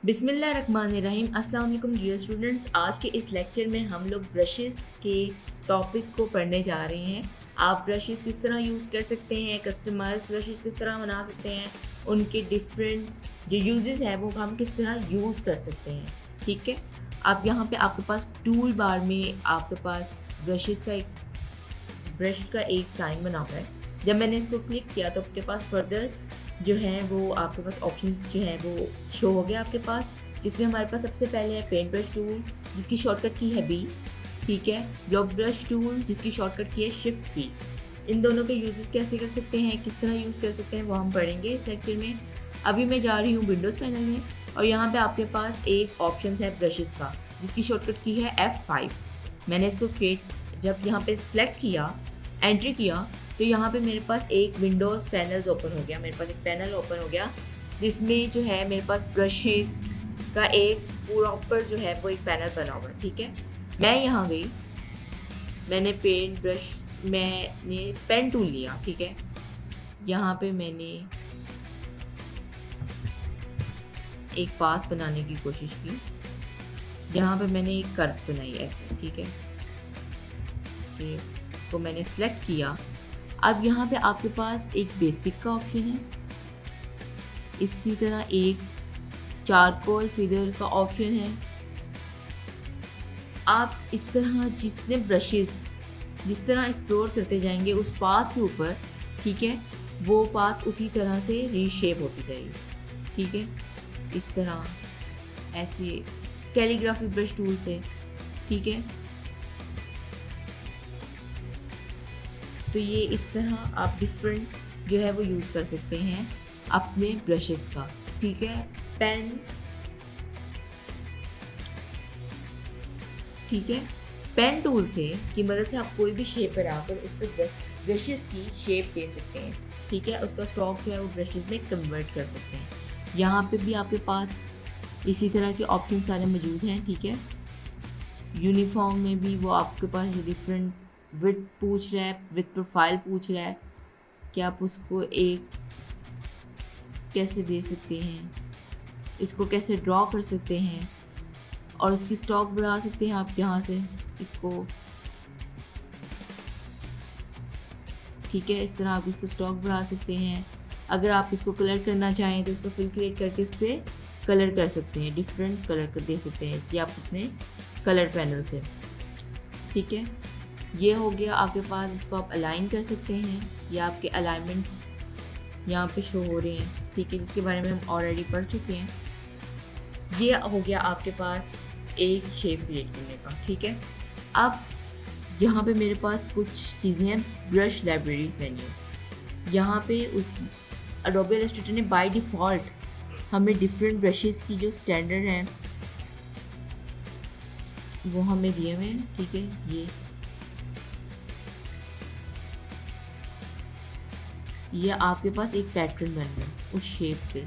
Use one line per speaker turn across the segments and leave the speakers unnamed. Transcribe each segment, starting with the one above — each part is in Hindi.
बिस्मिल्लाहिर्रहमानिर्रहीम। अस्सलाम वालेकुम डियर स्टूडेंट्स। आज के इस लेक्चर में हम लोग ब्रशेस के टॉपिक को पढ़ने जा रहे हैं। आप ब्रशेस किस तरह यूज़ कर सकते हैं, कस्टमाइज ब्रशेस किस तरह बना सकते हैं, उनके डिफरेंट जो यूजेस हैं वो हम किस तरह यूज़ कर सकते हैं। ठीक है, अब यहाँ पे आपके पास टूल बार में आपके पास ब्रश का एक साइन बना हुआ है। जब मैंने इसको क्लिक किया तो आपके पास फर्दर जो है वो आपके पास ऑप्शंस जो है वो शो हो गया आपके पास, जिसमें हमारे पास सबसे पहले है पेंट ब्रश टूल जिसकी शॉर्टकट की है बी। ठीक है, ब्लॉक ब्रश टूल जिसकी शॉर्टकट की है शिफ्ट की। इन दोनों के यूजेस कैसे कर सकते हैं, किस तरह यूज़ कर सकते हैं वो हम पढ़ेंगे इस लेक्चर में। अभी मैं जा रही हूँ विंडोज़ पैनल में और यहाँ पे आपके पास एक ऑप्शन है ब्रशेस का जिसकी शॉर्टकट की है F5। मैंने इसको जब यहाँ पे सिलेक्ट किया, एंट्री किया, तो यहाँ पे मेरे पास एक विंडोज़ पैनल ओपन हो गया। मेरे पास एक पैनल ओपन हो गया जिसमें जो है मेरे पास ब्रशेस का एक पूरा ऊपर जो है वो एक पैनल बना हुआ है। ठीक है, मैं यहाँ गई, मैंने मैंने पेन टूल लिया। ठीक है, यहाँ पे मैंने एक पाथ बनाने की कोशिश की, यहाँ पे मैंने एक कर्व बनाई ऐसे। ठीक है, इसको मैंने सेलेक्ट किया। अब यहाँ पे आपके पास एक बेसिक का ऑप्शन है, इसी तरह एक चारकोल फिदर का ऑप्शन है। आप इस तरह जितने ब्रशेस जिस तरह एक्सप्लोर करते जाएंगे उस पाथ के ऊपर, ठीक है, वो पाथ उसी तरह से रीशेप होती जाएगी। ठीक है, इस तरह ऐसे कैलीग्राफी ब्रश टूल से। ठीक है, तो ये इस तरह आप डिफरेंट जो है वो यूज़ कर सकते हैं अपने ब्रशेस का। ठीक है, पेन, ठीक है, पेन टूल से की मदद से आप कोई भी शेप बनाकर उसको ब्रशेस की शेप दे सकते हैं। ठीक है, उसका स्ट्रोक जो है वो ब्रशेस में कन्वर्ट कर सकते हैं। यहाँ पे भी आपके पास इसी तरह के ऑप्शन सारे मौजूद हैं। ठीक है, यूनिफॉर्म में भी वो आपके पास डिफरेंट विड्थ पूछ रहा है, विथ प्रोफाइल पूछ रहा है कि आप उसको एक कैसे दे सकते हैं, इसको कैसे ड्रॉ कर सकते हैं और इसकी स्टॉक बढ़ा सकते हैं आप यहाँ से इसको। ठीक है, इस तरह आप इसको स्टॉक बढ़ा सकते हैं। अगर आप इसको कलर करना चाहें तो इसको फिल क्रिएट करके इस पर कलर कर सकते हैं, डिफरेंट कलर कर दे सकते हैं कि आप अपने कलर पैनल से। ठीक है, ये हो गया आपके पास। इसको आप अलाइन कर सकते हैं, ये आपके अलाइनमेंट्स यहाँ पे शो हो रहे हैं। ठीक है, जिसके बारे में हम ऑलरेडी पढ़ चुके हैं। ये हो गया आपके पास एक शेप क्रिएट करने का। ठीक है, अब यहाँ पे मेरे पास कुछ चीज़ें हैं, ब्रश लाइब्रेरीज मेन्यू। यहाँ पे उस एडोबे इलस्ट्रेटर ने बाय डिफ़ॉल्ट हमें डिफरेंट ब्रशेस की जो स्टैंडर्ड हैं वो हमें दिए हुए हैं। ठीक है, ये आपके पास एक पैटर्न बन रहा है उस शेप पे,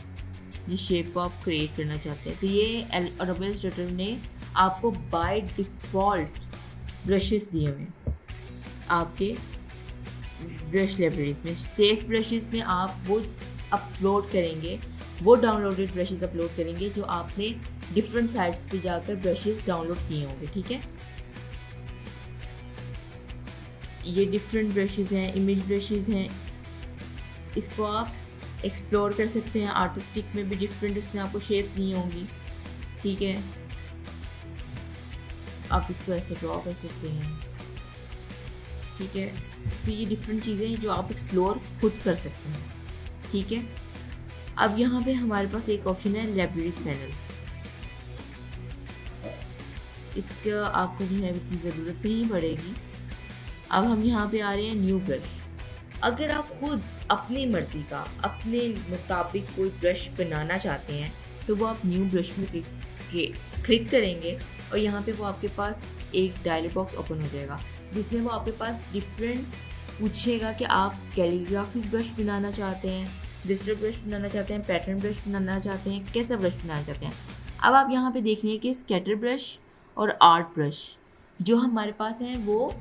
जिस शेप को आप क्रिएट करना चाहते हैं। तो ये एडोबे इलस्ट्रेटर ने आपको बाय डिफ़ॉल्ट ब्रशेस दिए हुए हैं आपके ब्रश लाइब्रेरीज में। सेफ ब्रशेस में आप वो अपलोड करेंगे, वो डाउनलोडेड ब्रशेस अपलोड करेंगे जो आपने डिफरेंट साइट्स पे जाकर ब्रशेस डाउनलोड किए होंगे। ठीक है, ये डिफरेंट ब्रशेस हैं, इमेज ब्रशेस हैं, इसको आप एक्सप्लोर कर सकते हैं। आर्टिस्टिक में भी डिफरेंट उसने आपको शेप्स दी होंगी। ठीक है, आप इसको ऐसे ड्रॉ कर सकते हैं। ठीक है, तो ये डिफरेंट चीज़ें हैं जो आप एक्सप्लोर खुद कर सकते हैं। ठीक है, अब यहाँ पे हमारे पास एक ऑप्शन है लाइब्रेरीज पैनल। इसका आपको जो है इतनी ज़रूरत नहीं पड़ेगी। अब हम यहाँ पे आ रहे हैं न्यू ब्रश। अगर आप खुद अपनी मर्ज़ी का अपने मुताबिक कोई ब्रश बनाना चाहते हैं तो वो आप न्यू ब्रश में क्लिक करेंगे और यहाँ पे वो आपके पास एक डायलॉग बॉक्स ओपन हो जाएगा जिसमें वो आपके पास डिफरेंट पूछेगा कि आप कैलीग्राफी ब्रश बनाना चाहते हैं, डिजिटल ब्रश बनाना चाहते हैं, पैटर्न ब्रश बनाना चाहते हैं, कैसा ब्रश बनाना चाहते हैं। अब आप यहाँ पे देख लीजिए कि स्कैटर ब्रश और आर्ट ब्रश जो हमारे पास हैं वो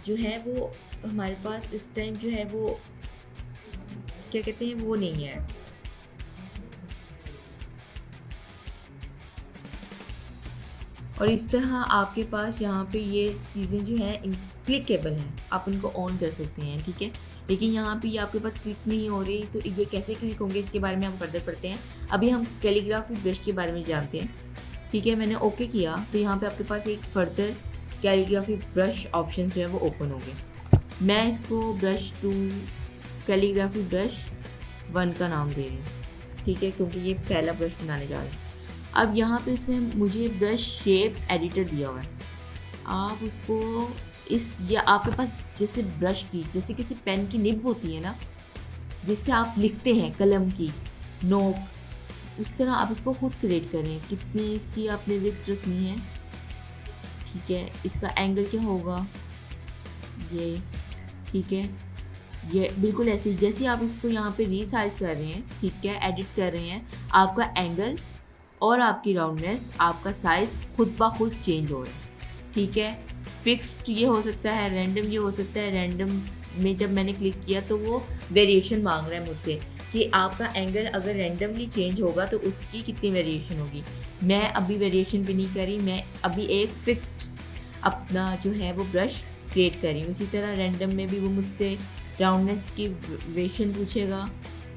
जो है वो हमारे पास इस टाइम जो है वो क्या कहते हैं वो नहीं है, और इस तरह आपके पास यहाँ पे ये चीज़ें जो हैं क्लिकेबल हैं, आप उनको ऑन कर सकते हैं, ठीक है। लेकिन यहाँ पे ये आपके पास क्लिक नहीं हो रही, तो ये कैसे क्लिक होंगे इसके बारे में हम फर्दर पढ़ते हैं। अभी हम कैलीग्राफी ब्रश के बारे में जानते हैं, ठीक है। मैंने ओके किया तो यहाँ पे आपके पास एक फर्दर कैलीग्राफी ब्रश ऑप्शन जो है वो ओपन हो गए। मैं इसको ब्रश 2 कैलीग्राफी ब्रश 1 का नाम दे रही हूँ, ठीक है, क्योंकि ये पहला ब्रश बनाने जा रहे हैं। अब यहाँ पे उसने मुझे ब्रश शेप एडिटर दिया हुआ है, आप उसको ये आपके पास जैसे ब्रश की, जैसे किसी पेन की निब होती है ना, जिससे आप लिखते हैं, कलम की नोक, उस तरह आप इसको खुद क्रिएट करें। कितनी इसकी आपने विड्थ रखनी है, ठीक है, इसका एंगल क्या होगा, ये, ठीक है, ये बिल्कुल ऐसे ही जैसे आप इसको यहाँ पे रीसाइज कर रहे हैं, ठीक है, एडिट कर रहे हैं, आपका एंगल और आपकी राउंडनेस, आपका साइज़ खुद ब खुद चेंज हो रहा है, ठीक है। फिक्स्ड ये हो सकता है, रैंडम ये हो सकता है। रैंडम में जब मैंने क्लिक किया तो वो वेरिएशन मांग रहा है मुझसे कि आपका एंगल अगर रैंडमली चेंज होगा तो उसकी कितनी वेरिएशन होगी। मैं अभी वेरिएशन भी नहीं करी, मैं अभी एक फिक्स्ड अपना जो है वो ब्रश क्रिएट करी। उसी तरह रैंडम में भी वो मुझसे राउंडनेस की वेरिएशन पूछेगा,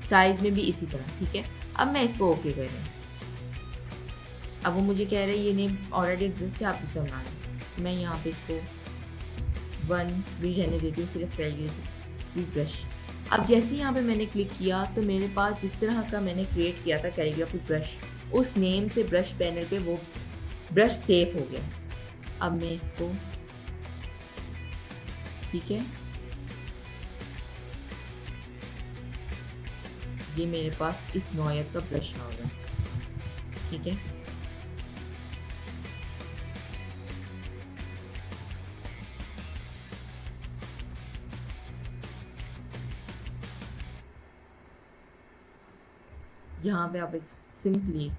साइज़ में भी इसी तरह, ठीक है। अब मैं इसको ओके कर रही हूँ। अब वो मुझे कह रहा है ये नेम ऑलरेडी एग्जिस्ट है, आप दूसरा बना लें। मैं यहाँ पे इसको 1 भी रहने देती हूँ, सिर्फ कैलीग्राफी ब्रश। अब जैसे यहाँ पे मैंने क्लिक किया तो मेरे पास जिस तरह का मैंने क्रिएट किया था कैलीग्राफी ब्रश, उस नेम से ब्रश पैनल पे वो ब्रश सेव हो गया। अब मैं इसको, ठीक है, ये मेरे पास इस नौयत का ब्रश आ गया, ठीक है। यहाँ पे आप एक सिंपली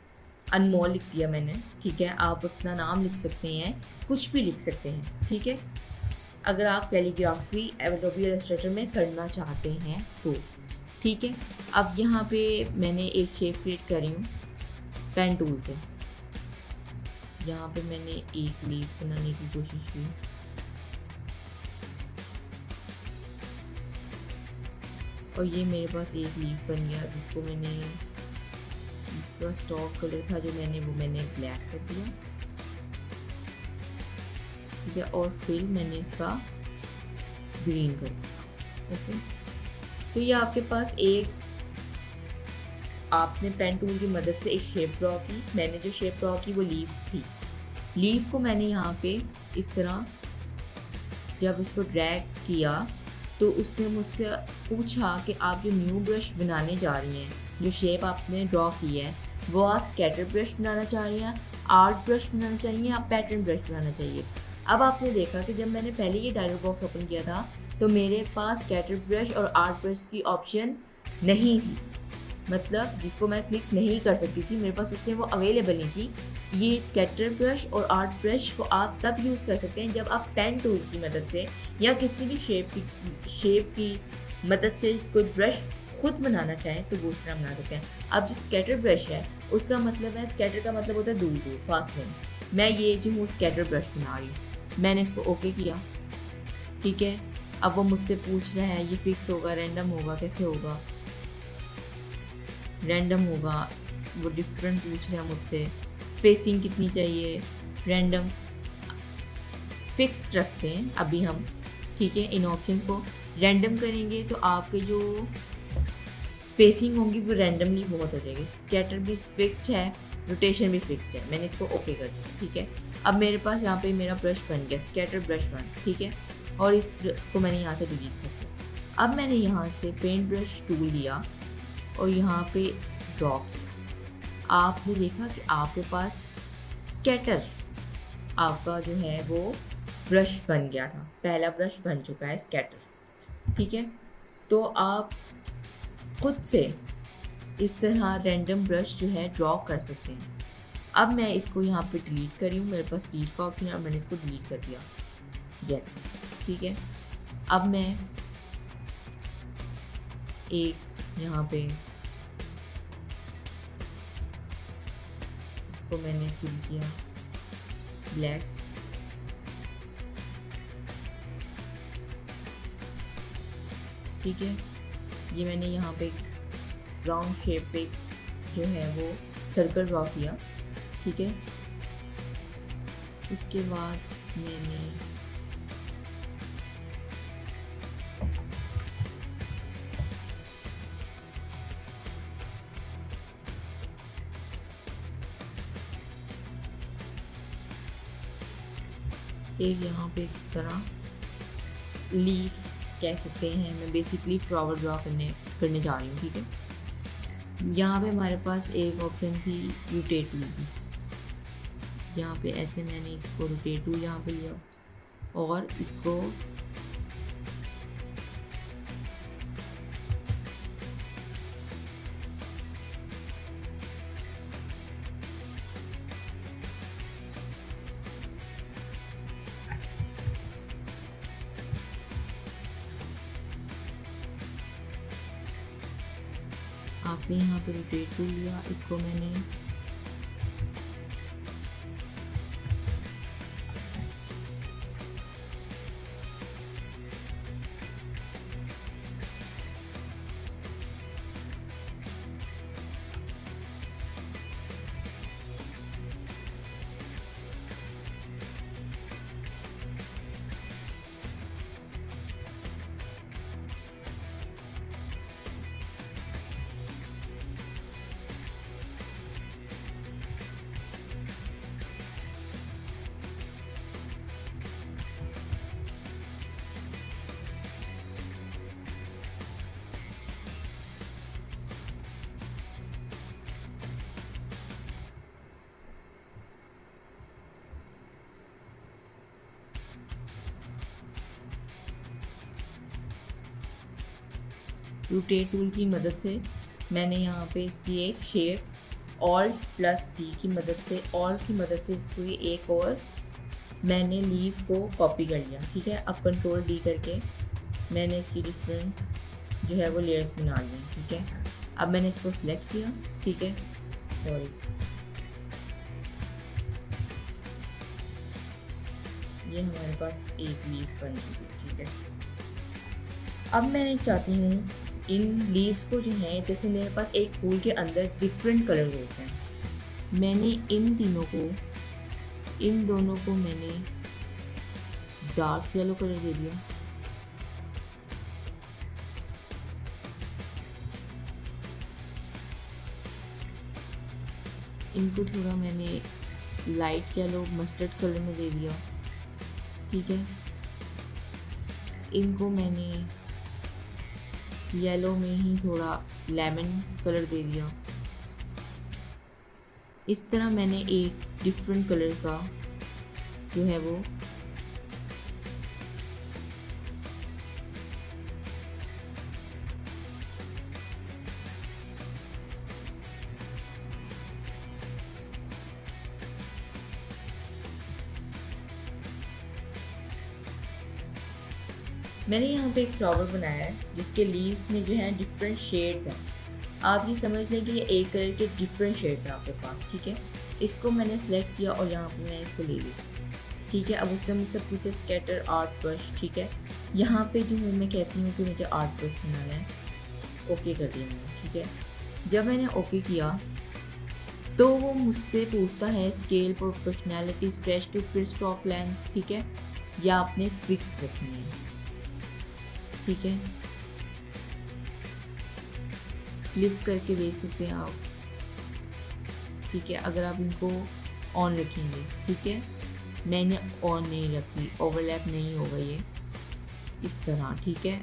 अनमोल लिख दिया मैंने, ठीक है। आप अपना नाम लिख सकते हैं, कुछ भी लिख सकते हैं, ठीक है, अगर आप कैलीग्राफी एडोबी इलस्ट्रेटर में करना चाहते हैं तो, ठीक है। अब यहाँ पे मैंने एक शेप क्रिएट कर रही हूँ पेन टूल से। यहाँ पे मैंने एक लीफ बनाने की कोशिश की, और ये मेरे पास एक लीफ बन गया, जिसको मैंने, इसका स्टॉक कलर था जो मैंने ब्लैक कर दिया, ठीक है, और फिर मैंने इसका ग्रीन कर दिया, ओके। तो ये आपके पास एक, आपने पेन टूल की मदद से एक शेप ड्रॉ की। मैंने जो शेप ड्रॉ की वो लीफ थी। लीफ को मैंने यहाँ पे इस तरह जब इसको ड्रैग किया तो उसने मुझसे पूछा कि आप जो न्यू ब्रश बनाने जा रही हैं, जो शेप आपने ड्रॉ की है, वो आप स्कैटर ब्रश बनाना चाह रही हैं, आर्ट ब्रश बनाना चाहिए, आप पैटर्न ब्रश बनाना चाहिए। अब आपने देखा कि जब मैंने पहले ये डायलॉग बॉक्स ओपन किया था तो मेरे पास स्कैटर ब्रश और आर्ट ब्रश की ऑप्शन नहीं थी, मतलब जिसको मैं क्लिक नहीं कर सकती थी, मेरे पास उस टाइम वो अवेलेबल नहीं थी। ये स्कैटर ब्रश और आर्ट ब्रश को आप तब यूज़ कर सकते हैं जब आप पेन टूल की मदद से या किसी भी शेप की मदद से कोई ब्रश खुद बनाना चाहें तो वो उस तरह बना सकते हैं। अब जो स्कैटर ब्रश है उसका मतलब है, स्कैटर का मतलब होता है दूर दूर, फास्ट नहीं। मैं ये जो हूँ स्कैटर ब्रश बना रही हूँ, मैंने इसको ओके किया, ठीक है। अब वो मुझसे पूछ रहा है ये फिक्स होगा, रैंडम होगा, कैसे होगा, रैंडम होगा, वो डिफरेंट पूछ रहे हैं मुझसे, स्पेसिंग कितनी चाहिए, रैंडम, फिक्स्ड रखते हैं अभी हम, ठीक है। इन ऑप्शंस को रैंडम करेंगे तो आपके जो स्पेसिंग होंगी वो रैंडमली बहुत हो जाएगी। स्कैटर भी फिक्स्ड है, रोटेशन भी फिक्स्ड है। मैंने इसको ओके कर दिया, ठीक है। अब मेरे पास यहाँ पे मेरा ब्रश बन गया, स्कैटर ब्रश बन, ठीक है, और इसको मैंने यहाँ से डिलीट कर दिया। अब मैंने यहाँ से पेंट ब्रश टूल लिया और यहाँ पे ड्रॉ किया। आपने देखा कि आपके पास स्कैटर आपका जो है वो ब्रश बन गया था, पहला ब्रश बन चुका है स्कैटर, ठीक है। तो आप खुद से इस तरह रैंडम ब्रश जो है ड्रॉ कर सकते हैं। अब मैं इसको यहाँ पे डिलीट करी हूँ, मेरे पास डिलीट का ऑप्शन है और मैंने इसको डिलीट कर दिया, यस, ठीक है। अब मैं एक यहाँ पे इसको मैंने फिल किया, ब्लैक, ठीक है। ये मैंने यहाँ पे राउंड शेप पे जो है वो सर्कल ड्रॉ किया, ठीक है। उसके बाद मैंने एक यहाँ पे इस तरह लीफ कह सकते हैं, मैं बेसिकली फ्लावर ड्रॉ करने जा रही हूँ, ठीक है। यहाँ पे हमारे पास एक ऑप्शन थी रोटेट टूल की, यहाँ पे ऐसे मैंने इसको रोटेट टूल यहाँ पे लिया और इसको आपने यहाँ पे रोटेट टूल लिया, इसको मैंने रोटेट टूल की मदद से मैंने यहाँ पे इसकी एक शेप Alt+D की मदद से, Alt की मदद से इसको एक और मैंने लीफ को कॉपी कर लिया, ठीक है। अब Ctrl+D करके मैंने इसकी डिफरेंट जो है वो लेयर्स बना ली, ठीक है। अब मैंने इसको सिलेक्ट किया, ठीक है, सॉरी, ये हमारे पास एक लीफ बन गई, ठीक है। अब मैं चाहती हूँ इन लीव्स को जो है, जैसे मेरे पास एक फूल के अंदर डिफरेंट कलर होते हैं, मैंने इन दोनों को मैंने डार्क येलो कलर दे दिया, इनको थोड़ा मैंने लाइट येलो मस्टर्ड कलर में दे दिया, ठीक है। इनको मैंने येलो में ही थोड़ा लेमन कलर दे दिया। इस तरह मैंने एक डिफरेंट कलर का जो है वो मैंने यहाँ पे एक फ्लावर बनाया है जिसके लीव्स में जो है डिफरेंट शेड्स हैं। आप ये समझ लें कि ये एक कलर के डिफरेंट शेड्स हैं आपके पास, ठीक है। इसको मैंने सेलेक्ट किया और यहाँ पे मैं इसको ले ली, ठीक है। अब उसका मुझसे पूछे स्कैटर आर्ट ब्रश, ठीक है। यहाँ पे जो है मैं कहती हूँ कि मुझे आर्ट ब्रश बनाना है, ओके कर दिया मैंने, ठीक है। जब मैंने ओके किया तो वो मुझसे पूछता है scale, proportionality, stretch to fit stop length, ठीक है, या आपने फिक्स रखनी है, ठीक है। फ्लिप करके देख सकते हैं आप, ठीक है। अगर आप इनको ऑन रखेंगे, ठीक है, मैंने ऑन नहीं रखी, ओवरलैप नहीं होगा ये, इस तरह, ठीक है।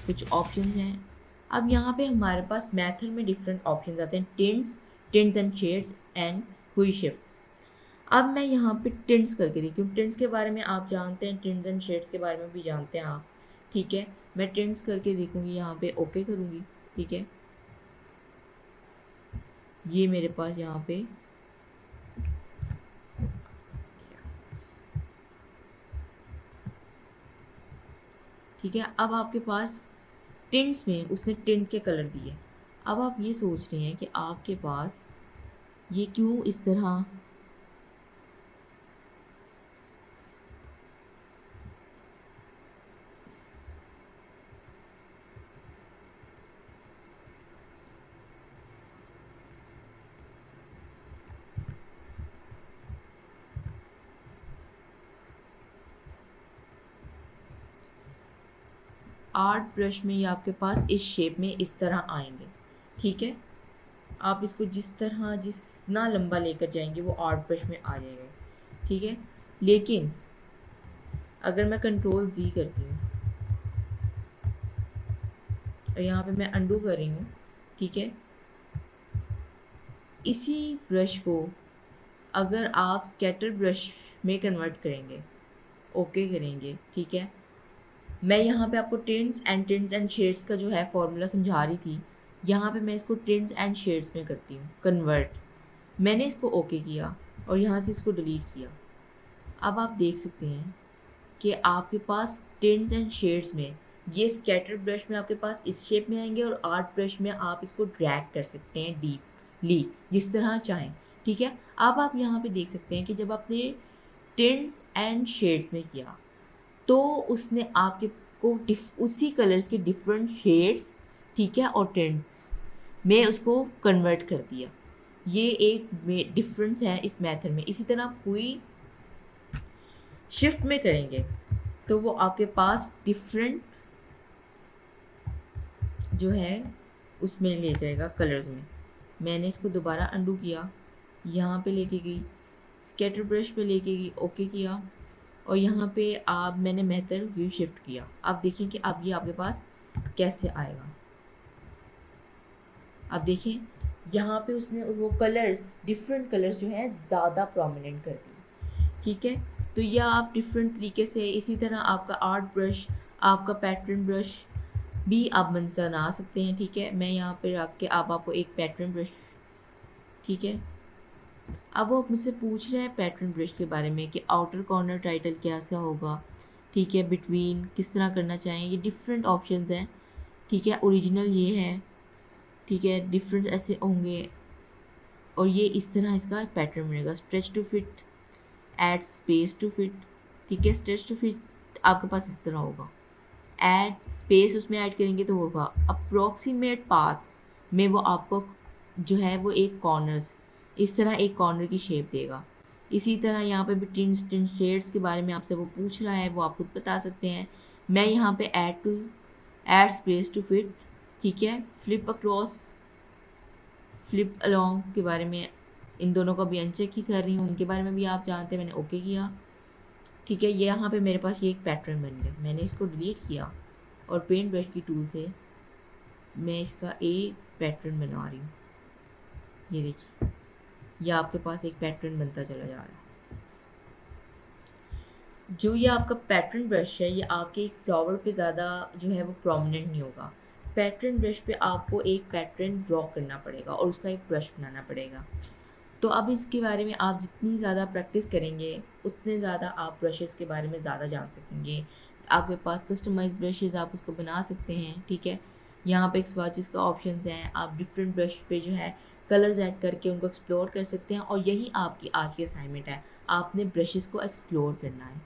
कुछ ऑप्शंस हैं। अब यहाँ पे हमारे पास मेथड में डिफरेंट ऑप्शंस आते हैं, टिंट्स एंड शेड्स एंड हुई शिफ्ट्स। अब मैं यहाँ पे टिंट्स करके देखती हूँ। टिंट्स के बारे में आप जानते हैं, टिंट्स एंड शेड्स के बारे में भी जानते हैं आप, ठीक है। मैं टिंट्स करके देखूँगी, यहाँ पे ओके करूँगी, ठीक है। ये मेरे पास यहाँ पे ठीक है। अब आपके पास टिंट्स में उसने टिंट के कलर दिए। अब आप ये सोच रहे हैं कि आपके पास ये क्यों इस तरह आर्ट ब्रश में ये आपके पास इस शेप में इस तरह आएंगे, ठीक है। आप इसको जितना लंबा लेकर जाएंगे वो आर्ट ब्रश में आ जाएगा, ठीक है। लेकिन अगर मैं कंट्रोल Z करती हूँ और यहाँ पे मैं अंडू कर रही हूँ, ठीक है, इसी ब्रश को अगर आप स्कैटर ब्रश में कन्वर्ट करेंगे, ओके करेंगे, ठीक है। मैं यहाँ पे आपको टिंट्स एंड शेड्स का जो है फॉर्मूला समझा रही थी, यहाँ पे मैं इसको टिंट्स एंड शेड्स में करती हूँ कन्वर्ट। मैंने इसको ओके किया और यहाँ से इसको डिलीट किया। अब आप देख सकते हैं कि आपके पास टिंट्स एंड शेड्स में ये स्कैटर ब्रश में आपके पास इस शेप में आएंगे और आर्ट ब्रश में आप इसको ड्रैग कर सकते हैं डीपली जिस तरह चाहें, ठीक है। अब आप यहाँ पे देख सकते हैं कि जब आपने टिंट्स एंड शेड्स में किया तो उसने आपके को उसी कलर्स के डिफरेंट शेड्स, ठीक है, और टिंट्स में उसको कन्वर्ट कर दिया। ये एक डिफरेंस है इस मेथड में। इसी तरह कोई शिफ्ट में करेंगे तो वो आपके पास डिफरेंट जो है उसमें ले जाएगा कलर्स में। मैंने इसको दोबारा अंडू किया, यहाँ पे लेके गई, स्कैटर ब्रश पे लेके गई, ओके किया और यहाँ पे आप मैंने मेथड व्यू शिफ्ट किया। आप देखें कि अब ये आपके पास कैसे आएगा। अब देखें यहाँ पे उसने वो कलर्स डिफरेंट कलर्स जो है ज़्यादा प्रोमिनेंट कर दिए, ठीक है। तो यह आप डिफरेंट तरीके से, इसी तरह आपका आर्ट ब्रश, आपका पैटर्न ब्रश भी आप बना सकते हैं, ठीक है। मैं यहाँ पे रख के आपको एक पैटर्न ब्रश, ठीक है। अब वो मुझसे पूछ रहे हैं पैटर्न ब्रश के बारे में कि आउटर कॉर्नर टाइटल कैसा होगा, ठीक है, बिटवीन किस तरह करना चाहें, ये डिफरेंट ऑप्शंस हैं, ठीक है। ओरिजिनल ये है, ठीक है, डिफरेंट ऐसे होंगे और ये इस तरह इसका पैटर्न बनेगा। Stretch to fit, add space to fit, ठीक है। स्ट्रेच टू फिट आपके पास इस तरह होगा, ऐड स्पेस उसमें ऐड करेंगे तो होगा अप्रॉक्सीमेट पाथ में वो आपको जो है वो एक कॉर्नर्स इस तरह एक कॉर्नर की शेप देगा। इसी तरह यहाँ पे भी टिन शेड्स के बारे में आपसे वो पूछ रहा है, वो आप खुद बता सकते हैं। मैं यहाँ पे ऐड स्पेस टू फिट, ठीक है, फ्लिप अक्रॉस, फ्लिप अलॉन्ग के बारे में इन दोनों का भी अनचेक ही कर रही हूँ, उनके बारे में भी आप जानते हैं। मैंने ओके किया, ठीक है। ये यहाँ पे मेरे पास ये एक पैटर्न बन गया। मैंने इसको डिलीट किया और पेंट ब्रश की टूल से मैं इसका एक पैटर्न बना रही हूँ। ये देखिए, ये आपके पास एक पैटर्न बनता चला जा रहा है। जो ये आपका पैटर्न ब्रश है ये आपके एक फ्लावर पे ज़्यादा जो है वो प्रोमिनेंट नहीं होगा। पैटर्न ब्रश पे आपको एक पैटर्न ड्रॉ करना पड़ेगा और उसका एक ब्रश बनाना पड़ेगा। तो अब इसके बारे में आप जितनी ज़्यादा प्रैक्टिस करेंगे उतने ज़्यादा आप ब्रशेस के बारे में ज़्यादा जान सकेंगे। आपके पास कस्टमाइज ब्रशेस आप उसको बना सकते हैं, ठीक है। यहाँ पे एक स्वाचेस का ऑप्शंस हैं, आप डिफरेंट ब्रश पे जो है कलर्स ऐड करके उनको एक्सप्लोर कर सकते हैं और यही आपकी आज की असाइनमेंट है, आपने ब्रशेस को एक्सप्लोर करना है।